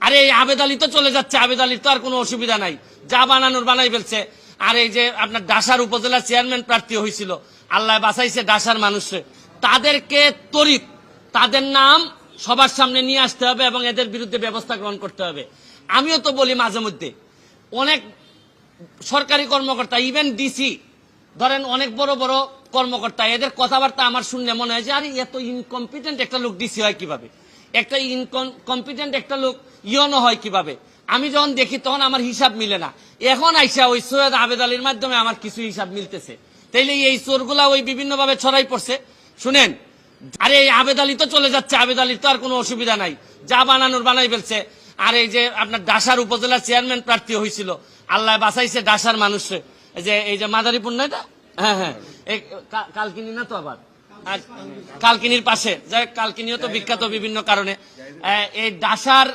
আরে এই আবেদ আলী তো চলে যাচ্ছে, আবেদ আলীর তো আর কোনো অসুবিধা নাই, যা বানানোর বানাই ফেলছে। আর এই যে আপনার ডাসার উপজেলা চেয়ারম্যান প্রার্থী হয়েছিল, আল্লাহ বাঁচাইছে ডাসার মানুষে, তাদেরকে তরিত তাদের নাম সবার সামনে নিয়ে আসতে হবে এবং এদের বিরুদ্ধে ব্যবস্থা গ্রহণ করতে হবে। আমিও তো বলি মাঝে মধ্যে, অনেক সরকারি কর্মকর্তা, ইভেন ডিসি ধরেন, অনেক বড় বড় কর্মকর্তা, এদের কথাবার্তা আমার শুনলে মনে হয় যে আরে এত ইনকম্পিটেন্ট একটা লোক ডিসি হয় কিভাবে, একটা ইনকম্পিটেন্ট একটা লোক ইয়নো হয় কিভাবে। আমি যখন দেখি তখন আমার হিসাব মিলে না। এখন আইসা ওই সৈয়দ আবেদ আলীর মাধ্যমে আমার কিছু হিসাব মিলতেছে। তাইলে এই চোরগুলা ওই বিভিন্নভাবে ছড়াই পড়ছে। শুনেন, আরে এই আবেদ আলী তো চলে যাচ্ছে, আবেদ আলীর তো আর কোনো অসুবিধা নাই, যা বানানোর বানাই ফেলছে। আর এই যে আপনার ডাসার উপজেলা চেয়ারম্যান প্রার্থী হয়েছিল, আল্লাহ বাঁচাইছে ডাসার মানুষে, এই যে মাদারীপুর না এটা, হ্যাঁ হ্যাঁ, এই কালকিনি না তো আবার, আর কালকিনির পাশে, যাই কালকিনিও তো বিখ্যাত বিভিন্ন কারণে। এই ডাসার